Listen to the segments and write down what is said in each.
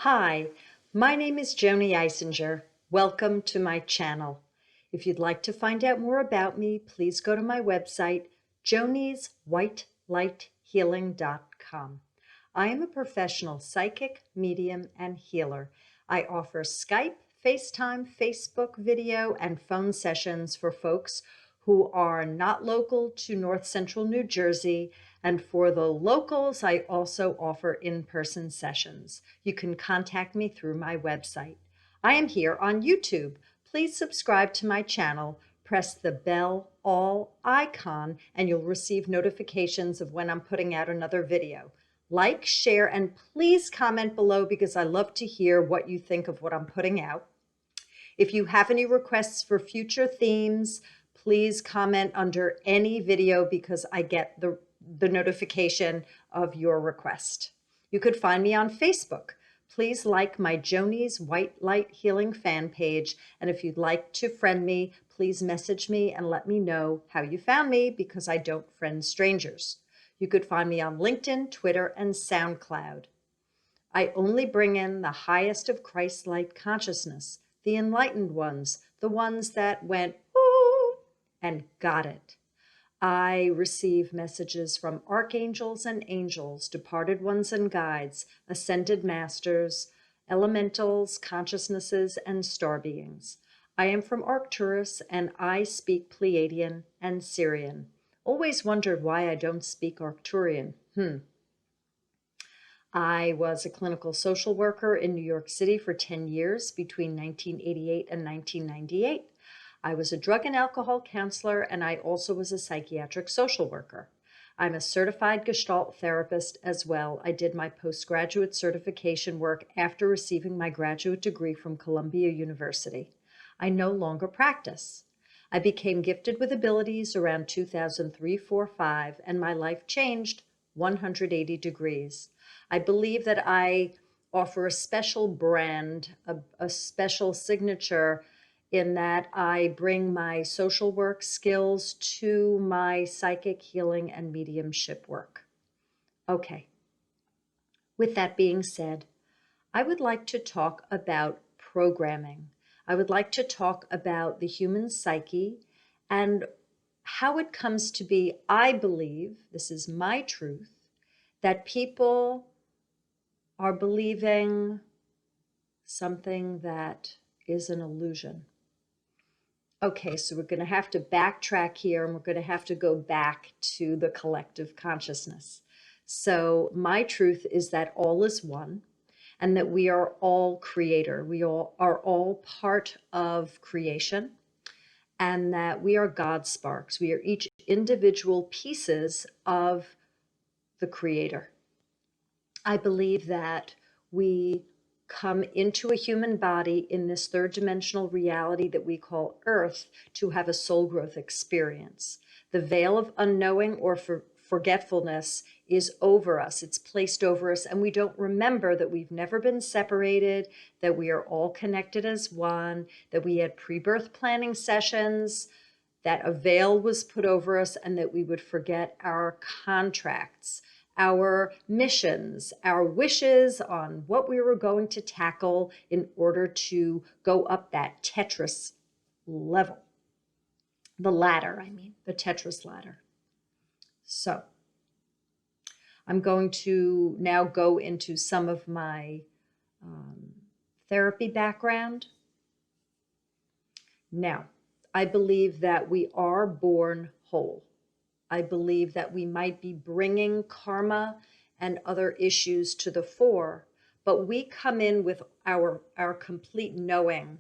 Hi, my name is Joanie'S. Welcome to my channel. If you'd like to find out more about me, please go to my website, joanieswhitelightshealing.com. I am a professional psychic, medium, and healer. I offer Skype, FaceTime, Facebook video, and phone sessions for folks who are not local to North Central New Jersey. And for the locals, I also offer in-person sessions. You can contact me through my website. I am here on YouTube. Please subscribe to my channel, press the bell all icon, and you'll receive notifications of when I'm putting out another video. Like, share, and please comment below because I love to hear what you think of what I'm putting out. If you have any requests for future themes, please comment under any video because I get the notification of your request. You could find me on Facebook. Please like my Joanie'S White Light Healing fan page. And if you'd like to friend me, please message me and let me know how you found me because I don't friend strangers. You could find me on LinkedIn, Twitter, and SoundCloud. I only bring in the highest of Christ light consciousness, the enlightened ones, the ones that went, ooh, and got it. I receive messages from archangels and angels, departed ones and guides, ascended masters, elementals, consciousnesses, and star beings. I am from Arcturus, and I speak Pleiadian and Syrian. Always wondered why I don't speak Arcturian. I was a clinical social worker in New York City for 10 years between 1988 and 1998. I was a drug and alcohol counselor, and I also was a psychiatric social worker. I'm a certified Gestalt therapist as well. I did my postgraduate certification work after receiving my graduate degree from Columbia University. I no longer practice. I became gifted with abilities around 2003, 4, 5, and my life changed 180 degrees. I believe that I offer a special brand, a special signature in that I bring my social work skills to my psychic healing and mediumship work. Okay, with that being said, I would like to talk about programming. I would like to talk about the human psyche and how it comes to be. I believe, this is my truth, that people are believing something that is an illusion. Okay, so we're going to have to backtrack here, and we're going to have to go back to the collective consciousness. So my truth is that all is one, and that we are all creator. We all are all part of creation, and that we are God sparks. We are each individual pieces of the creator. I believe that we come into a human body in this third dimensional reality that we call Earth to have a soul growth experience. The veil of unknowing or forgetfulness is over us. It's placed over us, and we don't remember that we've never been separated, that we are all connected as one, that we had pre-birth planning sessions, that a veil was put over us, and that we would forget our contracts, our missions, our wishes on what we were going to tackle in order to go up that Tetris level. The ladder, the Tetris ladder. So I'm going to now go into some of my therapy background. Now, I believe that we are born whole. I believe that we might be bringing karma and other issues to the fore, but we come in with our complete knowing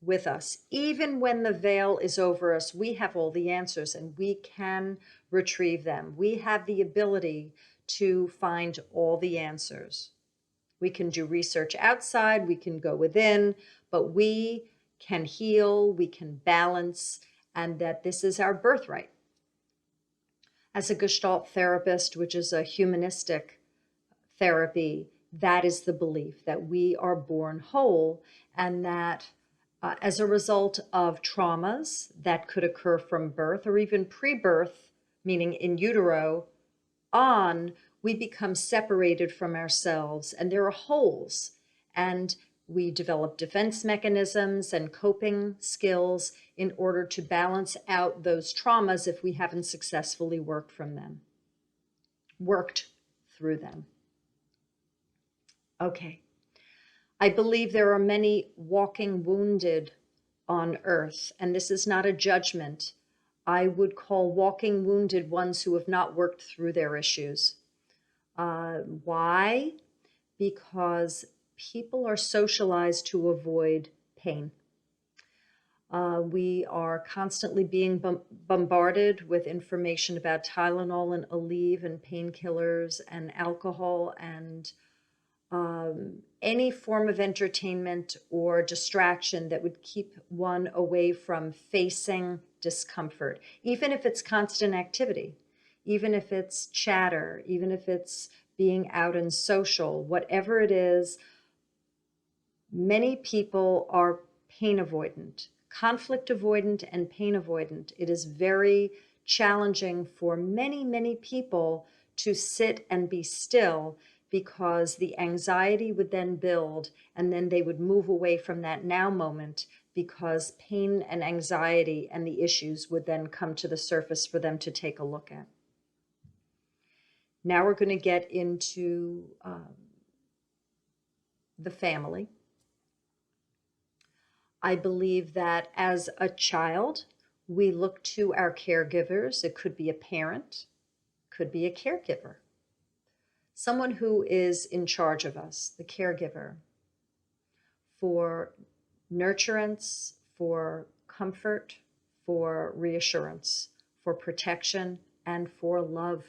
with us. Even when the veil is over us, we have all the answers and we can retrieve them. We have the ability to find all the answers. We can do research outside, we can go within, but we can heal, we can balance, and that this is our birthright. As a Gestalt therapist, which is a humanistic therapy, that is the belief that we are born whole, and that as a result of traumas that could occur from birth or even pre-birth, meaning in utero, on, we become separated from ourselves, and there are holes. and we develop defense mechanisms and coping skills in order to balance out those traumas if we haven't successfully worked through them. Okay. I believe there are many walking wounded on earth, and this is not a judgment. I would call walking wounded ones who have not worked through their issues. Why? Because people are socialized to avoid pain. We are constantly being bombarded with information about Tylenol and Aleve and painkillers and alcohol and any form of entertainment or distraction that would keep one away from facing discomfort, even if it's constant activity, even if it's chatter, even if it's being out and social, whatever it is. Many people are pain avoidant, conflict avoidant, and pain avoidant. It is very challenging for many, many people to sit and be still, because the anxiety would then build, and then they would move away from that now moment, because pain and anxiety and the issues would then come to the surface for them to take a look at. Now we're going to get into the family. I believe that as a child, we look to our caregivers. It could be a parent, could be a caregiver, someone who is in charge of us, the caregiver, for nurturance, for comfort, for reassurance, for protection, and for love.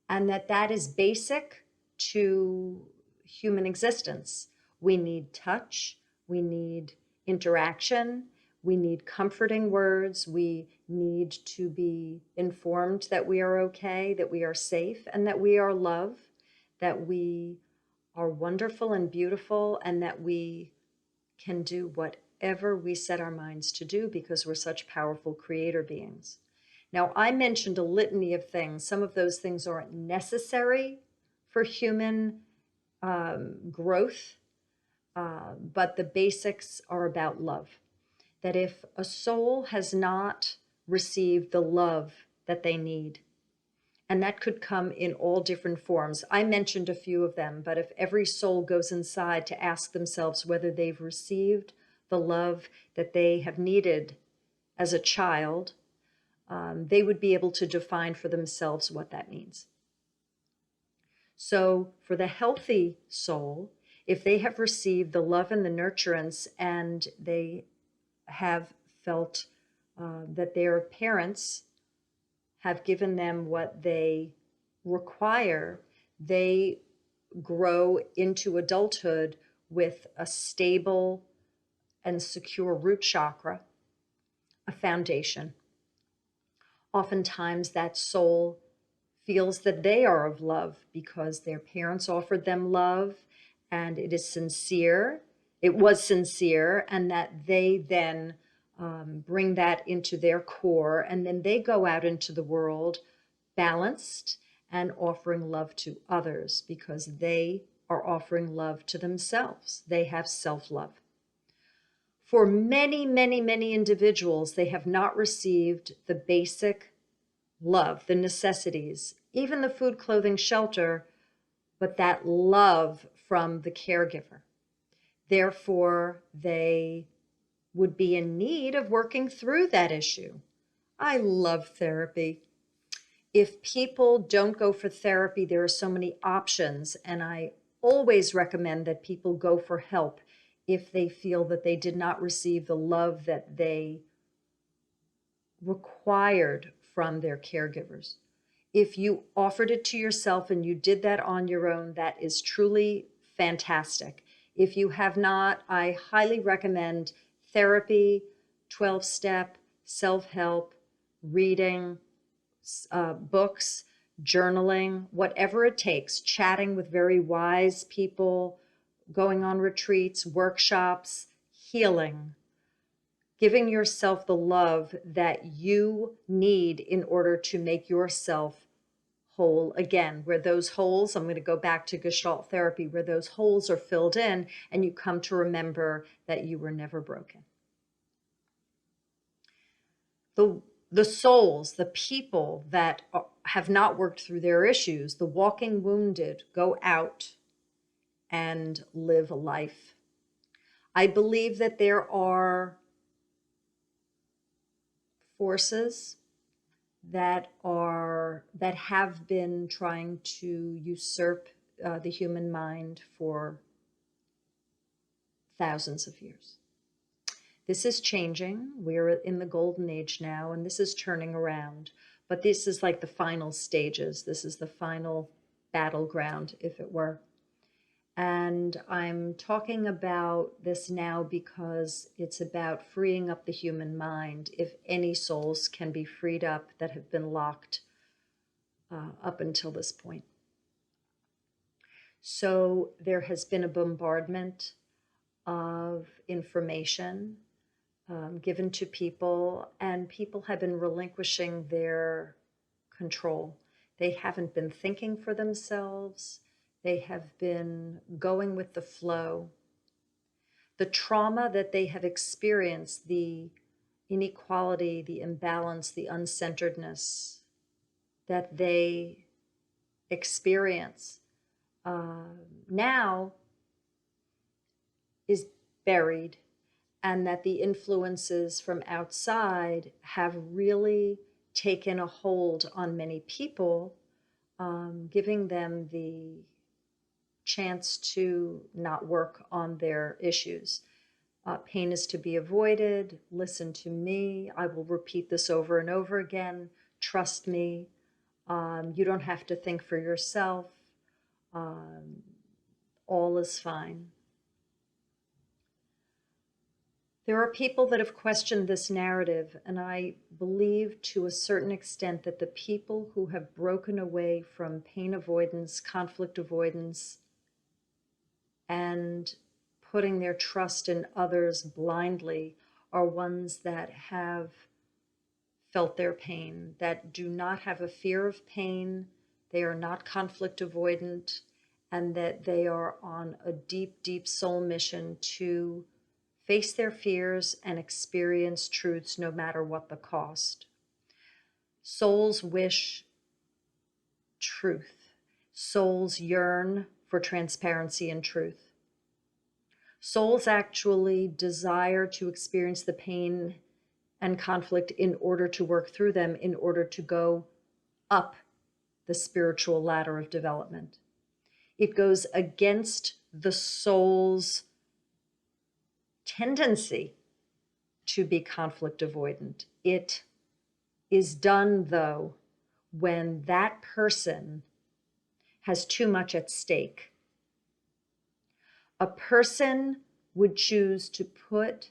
And that is basic to human existence. We need touch, we need interaction, we need comforting words, we need to be informed that we are okay, that we are safe, and that we are loved, that we are wonderful and beautiful, and that we can do whatever we set our minds to do because we're such powerful creator beings. Now, I mentioned a litany of things. Some of those things aren't necessary for human growth, but the basics are about love. That if a soul has not received the love that they need, and that could come in all different forms. I mentioned a few of them, but if every soul goes inside to ask themselves whether they've received the love that they have needed as a child, they would be able to define for themselves what that means. So for the healthy soul, if they have received the love and the nurturance, and they have felt that their parents have given them what they require, they grow into adulthood with a stable and secure root chakra, a foundation. Oftentimes that soul feels that they are of love because their parents offered them love, and it is sincere. It was sincere, and that they then bring that into their core, and then they go out into the world balanced and offering love to others because they are offering love to themselves. They have self-love. For many, many, many individuals, they have not received the basic love, the necessities, even the food, clothing, shelter, but that love from the caregiver. Therefore, they would be in need of working through that issue. I love therapy. If people don't go for therapy, there are so many options, and I always recommend that people go for help if they feel that they did not receive the love that they required from their caregivers. If you offered it to yourself and you did that on your own, that is truly fantastic. If you have not, I highly recommend therapy, 12-step, self-help, reading, books, journaling, whatever it takes, chatting with very wise people, going on retreats, workshops, healing, giving yourself the love that you need in order to make yourself whole again, where those holes, I'm going to go back to Gestalt therapy, where those holes are filled in and you come to remember that you were never broken. The souls, the people that have not worked through their issues, the walking wounded, go out and live a life. I believe that there are forces that have been trying to usurp the human mind for thousands of years. This is changing. We're in the golden age now, and this is turning around. But this is like the final stages. This is the final battleground, if it were. And I'm talking about this now because it's about freeing up the human mind, if any souls can be freed up that have been locked up until this point. So there has been a bombardment of information given to people, and people have been relinquishing their control. They haven't been thinking for themselves. They have been going with the flow. The trauma that they have experienced, the inequality, the imbalance, the uncenteredness that they experience now is buried, and that the influences from outside have really taken a hold on many people, giving them the chance to not work on their issues. Pain is to be avoided. Listen to me. I will repeat this over and over again. Trust me. You don't have to think for yourself. All is fine. There are people that have questioned this narrative, and I believe to a certain extent that the people who have broken away from pain avoidance, conflict avoidance, and putting their trust in others blindly are ones that have felt their pain, that do not have a fear of pain, they are not conflict avoidant, and that they are on a deep, deep soul mission to face their fears and experience truths no matter what the cost. Souls wish truth. Souls yearn for transparency and truth. Souls actually desire to experience the pain and conflict in order to work through them, in order to go up the spiritual ladder of development. It goes against the soul's tendency to be conflict avoidant. It is done, though, when that person has too much at stake. A person would choose to put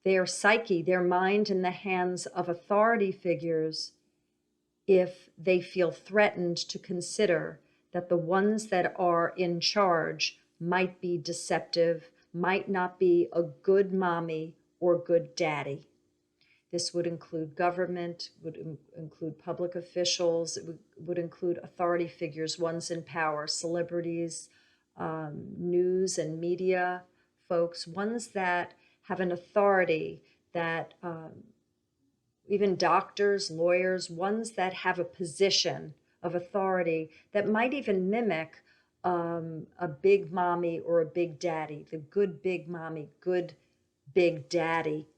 their psyche, their mind, in the hands of authority figures if they feel threatened to consider that the ones that are in charge might be deceptive, might not be a good mommy or good daddy. This would include government, would include public officials, it would include authority figures, ones in power, celebrities, news and media folks, ones that have an authority, that even doctors, lawyers, ones that have a position of authority that might even mimic a big mommy or a big daddy, the good big mommy, good big daddy.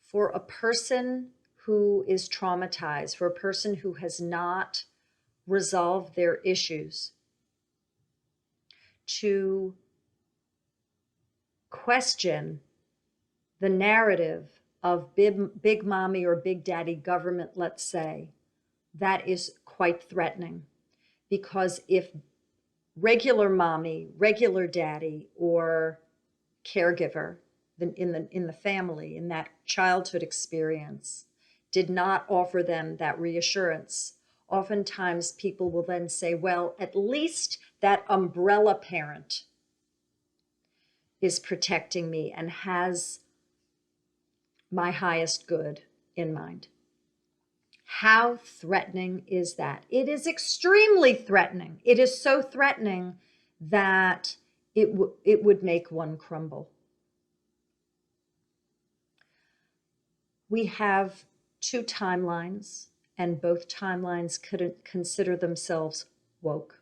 For a person who is traumatized, for a person who has not resolved their issues, to question the narrative of big mommy or big daddy government, let's say, that is quite threatening. Because if regular mommy, regular daddy, or caregiver in the family, in that childhood experience, did not offer them that reassurance, oftentimes people will then say, well, at least that umbrella parent is protecting me and has my highest good in mind. How threatening is that? It is extremely threatening. It is so threatening that it would make one crumble. We have two timelines, and both timelines couldn't consider themselves woke.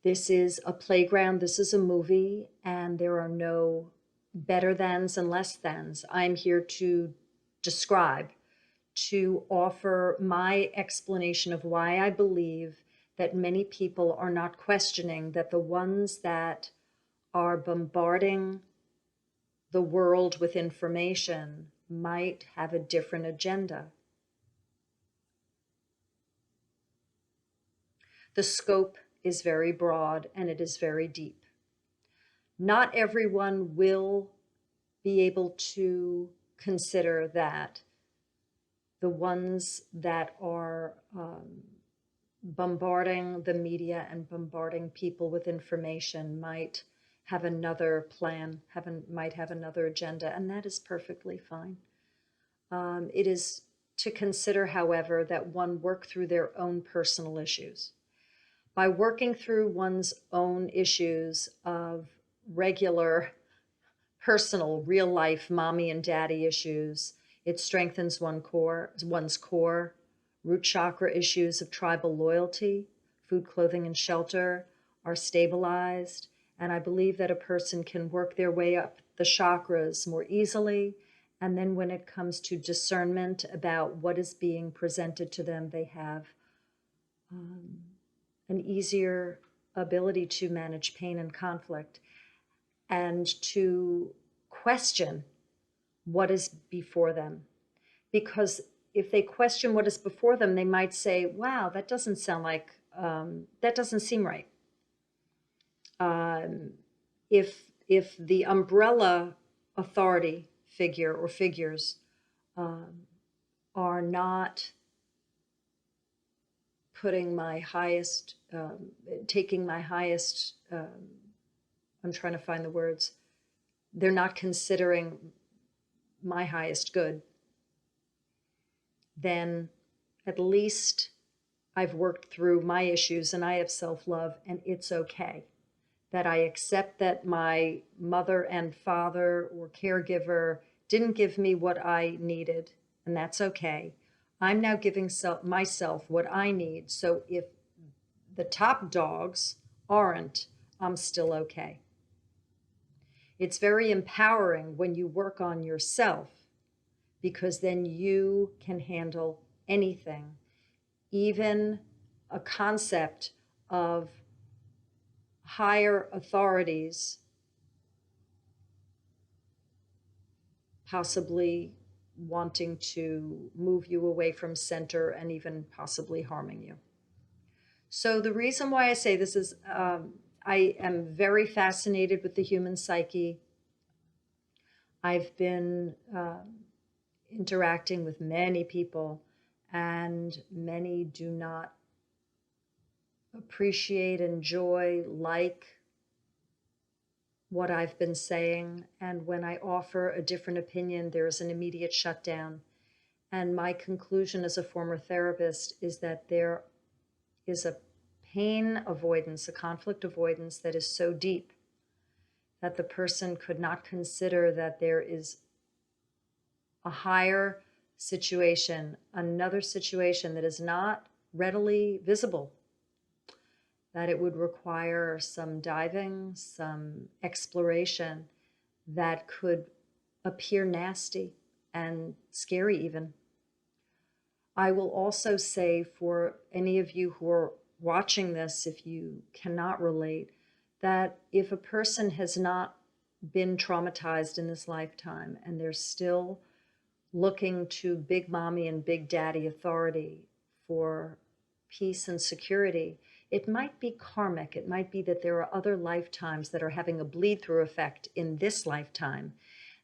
This is a playground, this is a movie, and there are no better thans and less thans. I'm here to describe, to offer my explanation of why I believe that many people are not questioning that the ones that are bombarding the world with information might have a different agenda. The scope is very broad and it is very deep. Not everyone will be able to consider that the ones that are bombarding the media and bombarding people with information might have another plan, might have another agenda, and that is perfectly fine. It is to consider, however, that one work through their own personal issues. By working through one's own issues of regular, personal, real life mommy and daddy issues, it strengthens one's core. Root chakra issues of tribal loyalty, food, clothing, and shelter are stabilized. And I believe that a person can work their way up the chakras more easily. And then when it comes to discernment about what is being presented to them, they have an easier ability to manage pain and conflict and to question what is before them. Because if they question what is before them, they might say, wow, that doesn't sound like, that doesn't seem right. If the umbrella authority figure or figures are not putting my highest, taking my highest, I'm trying to find the words, they're not considering my highest good, then at least I've worked through my issues and I have self-love, and it's okay that I accept that my mother and father or caregiver didn't give me what I needed, and that's okay. I'm now giving myself what I need, so if the top dogs aren't, I'm still okay. It's very empowering when you work on yourself, because then you can handle anything, even a concept of higher authorities possibly wanting to move you away from center and even possibly harming you. So the reason why I say this is I am very fascinated with the human psyche. I've been interacting with many people, and many do not appreciate, enjoy, like what I've been saying. And when I offer a different opinion, there's an immediate shutdown. And my conclusion as a former therapist is that there is a pain avoidance, a conflict avoidance that is so deep that the person could not consider that there is a higher situation, another situation that is not readily visible, that it would require some diving, some exploration that could appear nasty and scary even. I will also say, for any of you who are watching this, if you cannot relate, that if a person has not been traumatized in this lifetime and they're still looking to big mommy and big daddy authority for peace and security, it might be karmic. It might be that there are other lifetimes that are having a bleed through effect in this lifetime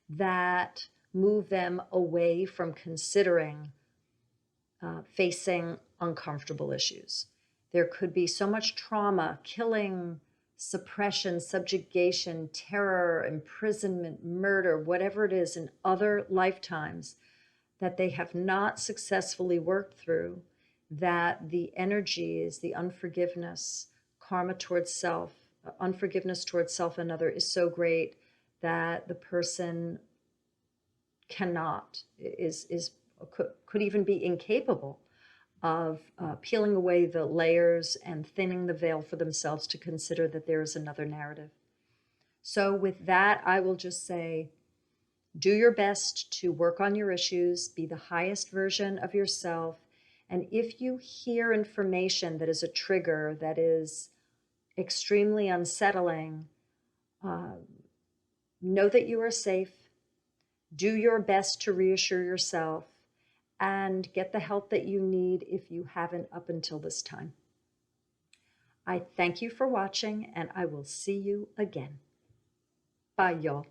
that move them away from considering facing uncomfortable issues. There could be so much trauma, killing, suppression, subjugation, terror, imprisonment, murder, whatever it is in other lifetimes, that they have not successfully worked through, that the energies, the unforgiveness, karma towards self, unforgiveness towards self and other is so great that the person cannot, could even be incapable of peeling away the layers and thinning the veil for themselves to consider that there is another narrative. So with that, I will just say, do your best to work on your issues, be the highest version of yourself. And if you hear information that is a trigger, that is extremely unsettling, know that you are safe. Do your best to reassure yourself and get the help that you need if you haven't up until this time. I thank you for watching, and I will see you again. Bye, y'all.